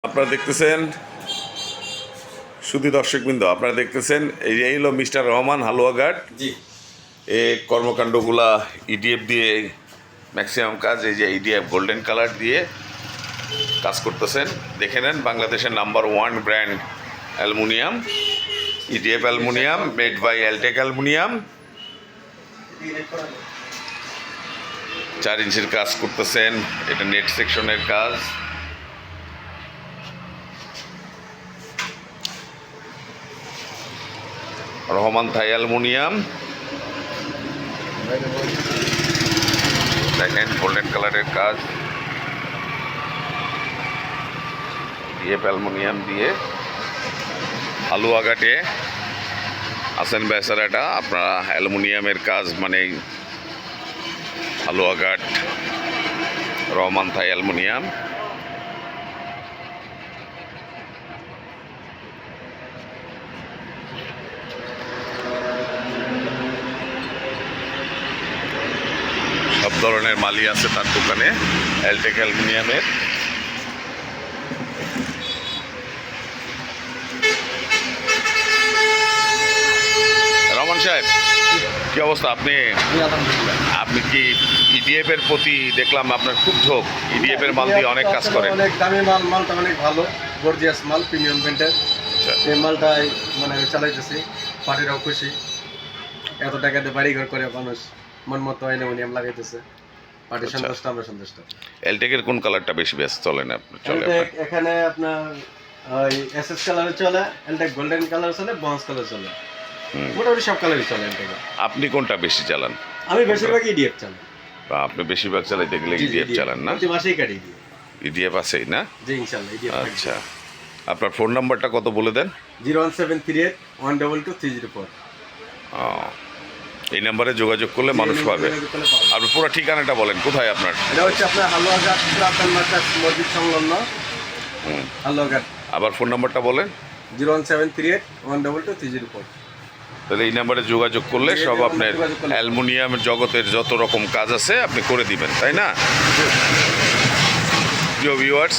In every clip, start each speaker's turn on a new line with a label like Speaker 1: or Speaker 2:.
Speaker 1: আপনারা দেখতেছেন শুধু দর্শকবৃন্দ, আপনারা দেখতেছেন এই হলো মিস্টার রহমান হালুয়াঘাট।
Speaker 2: জি,
Speaker 1: এই কর্মকাণ্ডগুলা ইডিএফ দিয়ে ম্যাক্সিমাম কাজ, এই যে ইডিএফ গোল্ডেন কালার দিয়ে কাজ করতেছেন। দেখে নেন, বাংলাদেশের number 1 brand aluminium, EDF aluminium, made by Eltech aluminium. 4 ইঞ্চির কাজ করতেছেন, এটা নেট সেকশনের কাজ। রহমান থাই অ্যালুমিনিয়াম, দেখেন গোল্ডেন কালারের কাজ, ডিএফ অ্যালুমিনিয়াম দিয়ে হালুয়াঘাটে আছেন বেচারাটা। আপনারা অ্যালুমিনিয়ামের কাজ মানে হালুয়াঘাট রহমান থাই অ্যালুমিনিয়াম। সব ধরনের মালই আছে তার দোকানে এলটেক অ্যালুমিনিয়ামের। রহমান সাহেব, কি অবস্থা? আপনি কি ইডিএফ এর প্রতি দেখলাম আপনার খুব ঝোঁক, ইডিএফ এর মাল দিয়ে অনেক কাজ করেন।
Speaker 2: অনেক দামি মালটা অনেক ভালো, গর্জিয়াস মাল, প্রিমিয়াম ব্র্যান্ডের। এই মালটাই মানে চালাইতেছি, পার্টিরাও খুশি। এত টাকা দিয়ে বাড়িঘর করে মানুষ মন মতো অ্যালুমিনিয়াম লাগাইতেছে, পার্টি সন্তুষ্ট, আমরা সন্তুষ্ট।
Speaker 1: এলটেকের কোন কালারটা বেশি ব্যস্ত চলে না চলে?
Speaker 2: এখানে আপনার ওই এসএস কালারে চলে, এলটেক গোল্ডেন কালার চলে, ব্রঞ্জ কালার চলে, মোটামুটি সব কালারই চলে এলটেকে।
Speaker 1: আপনি কোনটা বেশি চালান?
Speaker 2: আমি বেশিরভাগ ইডিএফ চালাই।
Speaker 1: বা আপনি বেশিরভাগ চালাইতে গেলে ইডিএফ চালান না?
Speaker 2: প্রতি মাসেই কাটি দিই।
Speaker 1: ইডিএফ আছেই না?
Speaker 2: জি ইনশাআল্লাহ ইডিএফ।
Speaker 1: আচ্ছা, আপনার ফোন নাম্বারটা কত বলে দেন?
Speaker 2: 01738 122 304।
Speaker 1: এই নাম্বারে যোগাযোগ করলে মানুষ পাবে। আর পুরো ঠিকানাটা বলেন, কোথায় আপনার?
Speaker 2: এটা হচ্ছে আপনার হালুয়াঘাট পুরাতন মার্কেট মসজিদ সংলগ্ন হালুয়াঘাট।
Speaker 1: আবার ফোন নাম্বারটা বলেন।
Speaker 2: 01738 122 304।
Speaker 1: তাহলে এই নাম্বারে যোগাযোগ করলে সব আপনার অ্যালুমিনিয়াম জগতের যত রকম কাজ আছে আপনি করে দিবেন, তাই না? প্রিয় ভিউয়ার্স,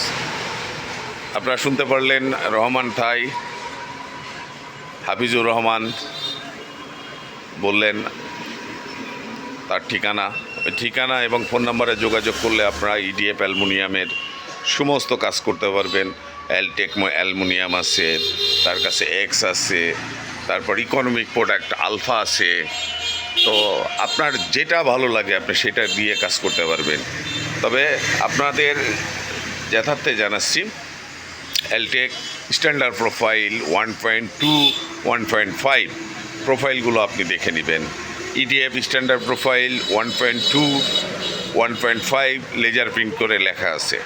Speaker 1: আপনারা শুনতে পারলেন রহমান থাই, হাফিজুর রহমান বললেন তার ঠিকানা। ওই ঠিকানা এবং ফোন নাম্বারে যোগাযোগ করলে আপনারা ইডিএফ অ্যালুমিনিয়ামের সমস্ত কাজ করতে পারবেন। এলটেক অ্যালুমিনিয়াম আছে, তার কাছে এক্স আছে, তারপর ইকোনমিক প্রোডাক্ট আলফা আছে। তো আপনার যেটা ভালো লাগে আপনি সেটা দিয়ে কাজ করতে পারবেন। তবে আপনাদের যথার্থে জানাচ্ছি, এলটেক স্ট্যান্ডার্ড প্রোফাইল 1.2 1.5 প্রোফাইলগুলো আপনি দেখে নেবেন। EDF standard profile 1.2 1.5 laser print করে লেখা আছে,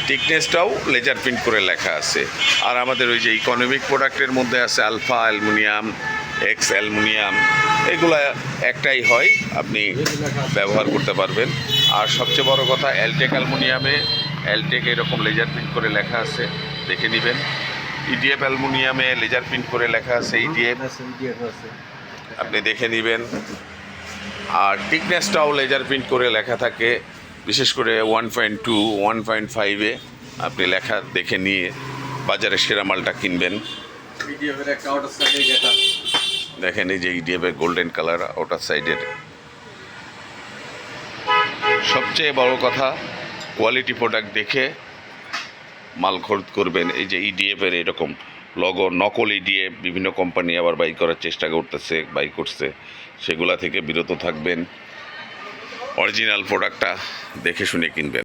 Speaker 1: টিকনেসটাও লেজার প্রিন্ট করে লেখা আছে। আর আমাদের ওই যে ইকোনমিক প্রোডাক্টের মধ্যে আছে আলফা অ্যালুমিনিয়াম, এক্স অ্যালুমিনিয়াম, এগুলো একটাই হয়, আপনি ব্যবহার করতে পারবেন। আর সবচেয়ে বড় কথা, এলটেক অ্যালুমিনিয়ামে এলটেক এরকম লেজার প্রিন্ট করে লেখা আছে, দেখে নেবেন। ইডিএফ অ্যালুমিনিয়ামে লেজার প্রিন্ট করে লেখা আছে ইডিএফ, আপনি দেখে নেবেন। আর টিকনেসটাও লেজার প্রিন্ট করে লেখা থাকে, বিশেষ করে 1.2 1.5-এ আপনি লেখা দেখে নিয়ে বাজারে সেরা মালটা কিনবেন। দেখেন এই যে ইডিএফের গোল্ডেন কালার আউটার সাইডের। সবচেয়ে বড় কথা, কোয়ালিটি প্রোডাক্ট দেখে মাল খরিদ করবেন। এই যে ইডিএফের এরকম লগো, নকল ইডিএফ বিভিন্ন কোম্পানি আবার বাই করার চেষ্টা করতেছে, বাই করছে, সেগুলা থেকে বিরত থাকবেন। অরিজিনাল প্রোডাক্টটা দেখে শুনে কিনবেন।